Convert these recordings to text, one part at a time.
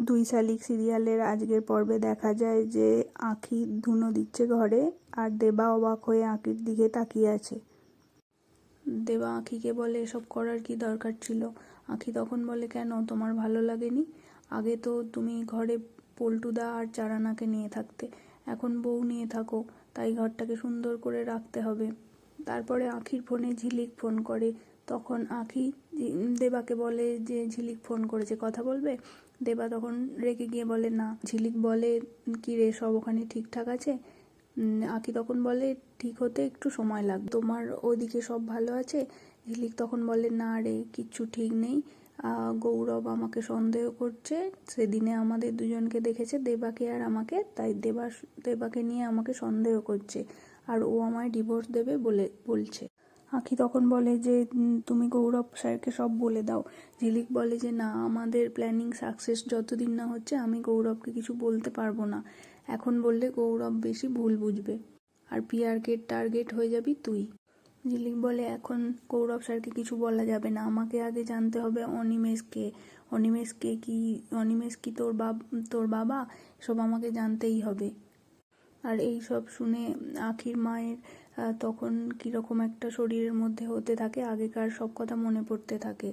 দুই শালিক সিরিয়ালের আজকের পর্বে দেখা যায় যে আঁখি ধুনো দিচ্ছে ঘরে, আর দেবা অবাক হয়ে আঁখির দিকে তাকিয়ে আছে। দেবা আঁখিকে বলে, এসব করার কি দরকার ছিল? আঁখি তখন বলে, কেন, তোমার ভালো লাগেনি? আগে তো তুমি ঘরে পল্টুদা আর চারানাকে নিয়ে থাকতে, এখন বউ নিয়ে থাকো, তাই ঘরটাকে সুন্দর করে রাখতে হবে। তারপরে আঁখির ফোনে ঝিলিক ফোন করে। তখন আঁখি দেবাকে বলে যে ঝিলিক ফোন করেছে, কথা বলবে? দেবা তখন রেগে গিয়ে বলে না। ঝিলিক বলে, কি রে, সব ওখানে ঠিকঠাক আছে? আঁখি তখন বলে, ঠিক হতে একটু সময় লাগবে, তোমার ওদিকে সব ভালো আছে? ঝিলিক তখন বলে, না রে, কিচ্ছু ঠিক নেই, গৌরব আমাকে সন্দেহ করছে, সেদিনে আমাদের দুজনকে দেখেছে, দেবাকে আর আমাকে, তাই দেবাকে নিয়ে আমাকে সন্দেহ করছে, আর ও আমায় ডিভোর্স দেবে বলছে। আঁখি তখন বলে যে তুমি গৌরব স্যারকে সব বলে দাও। ঝিলিক বলে যে না, আমাদের প্ল্যানিং সাকসেস যতদিন না হচ্ছে আমি গৌরবকে কিছু বলতে পারবো না, এখন বললে গৌরব বেশি ভুল বুঝবে, আর পিয়ারকে টার্গেট হয়ে যাবি তুই। ঝিলিক বলে, এখন গৌরব স্যারকে কিছু বলা যাবে না, আমাকে আগে জানতে হবে অনিমেষ কি তোর বাবা, সব আমাকে জানতেই হবে। আর এই সব শুনে আঁখির মায়ের তখন কীরকম একটা শরীরের মধ্যে হতে থাকে, আগেকার সব কথা মনে পড়তে থাকে।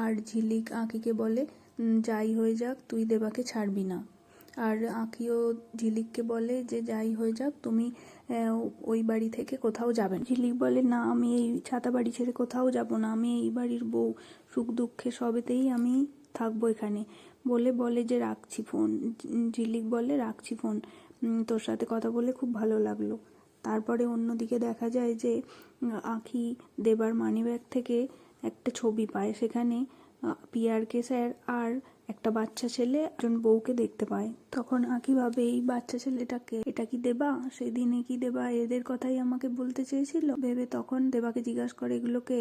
আর ঝিলিক আঁখিকে বলে, যাই হয়ে যাক তুই দেবাকে ছাড়বি না। আর আঁখিও ঝিলিককে বলে যে যাই হয়ে যাক তুমি ওই বাড়ি থেকে কোথাও যাবে না। ঝিলিক বলে, না, আমি এই ছাতা বাড়ি ছেড়ে কোথাও যাব না, আমি এই বাড়ির বউ, সুখ দুঃখে সবেতেই আমি থাকবো এখানে। বলে যে রাখছি ফোন। ঝিলিক বলে, রাখছি ফোন, তোর সাথে কথা বলে খুব ভালো লাগলো। তারপরে অন্যদিকে দেখা যায় যে আঁখি দেবার মানিব্যাগ থেকে একটা ছবি পায়, সেখানে পিয়ারকে স্যার আর একটা বাচ্চা ছেলে একজন বউকে দেখতে পায়। তখন আঁখি ভাবে, এই বাচ্চা ছেলেটাকে, এটা কি দেবা? সেদিনে কি দেবা এদের কথাই আমাকে বলতে চেয়েছিল? ভেবে তখন দেবাকে জিজ্ঞাসা করে, এগুলোকে?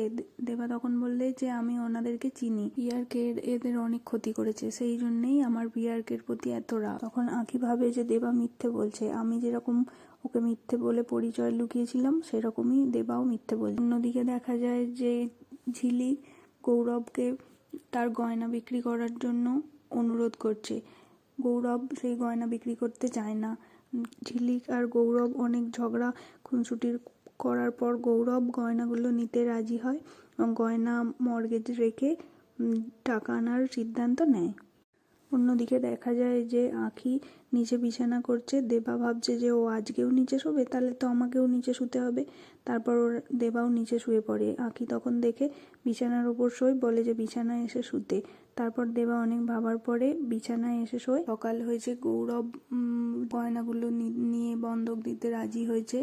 দেবা তখন বললে যে আমি ওনাদেরকে চিনি, পিয়ারকে এদের অনেক ক্ষতি করেছে, সেই জন্যেই আমার পিয়ারকের প্রতি এত রাগ। তখন আঁখি ভাবে যে দেবা মিথ্যে বলছে, আমি যেরকম ওকে মিথ্যে বলে পরিচয় লুকিয়েছিলাম সেরকমই দেবাও মিথ্যে বলছে। অন্যদিকে দেখা যায় যে ঝিলিক গৌরবকে তার গয়না বিক্রি করার জন্য অনুরোধ করছে। গৌরব সেই গয়না বিক্রি করতে চায় না। ঝিলিক আর গৌরব অনেক ঝগড়া খুনসুটির করার পর গৌরব গয়নাগুলো নিতে রাজি হয় এবং গয়না মর্গেজ রেখে টাকা আনার সিদ্ধান্ত নেয়। অন্যদিকে দেখা যায় যে আঁখি নিচে বিছানা করছে। দেবা ভাবছে যে ও আজকেও নিচে শোবে, তাহলে তো আমাকেও নিচে শুতে হবে। তারপর ওর দেবাও নিচে শুয়ে পড়ে। আঁখি তখন দেখে বিছানার ওপর শোয়, বলে যে বিছানায় এসে শুতে। তারপর দেবা অনেক ভাবার পরে বিছানায় এসে শোয়। সকাল হয়েছে, গৌরব গয়নাগুলো নিয়ে বন্ধক দিতে রাজি হয়েছে।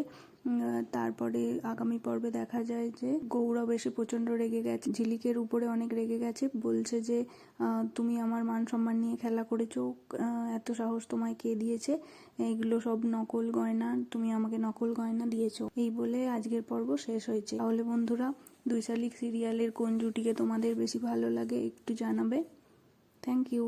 তারপরে আগামী পর্বে দেখা যায় যে গৌরব এসে প্রচণ্ড রেগে গেছে, ঝিলিকের উপরে অনেক রেগে গেছে, বলছে যে তুমি আমার মান সম্মান নিয়ে খেলা করেছো, এত সাহস তোমায় কে দিয়েছে? এগুলো সব নকল গয়না, তুমি আমাকে নকল গয়না দিয়েছো। এই বলে আজকের পর্ব শেষ হয়েছে। তাহলে বন্ধুরা, দুই শালিক সিরিয়ালের কোন জুটিকে তোমাদের বেশি ভালো লাগে একটু জানাবে। Thank you.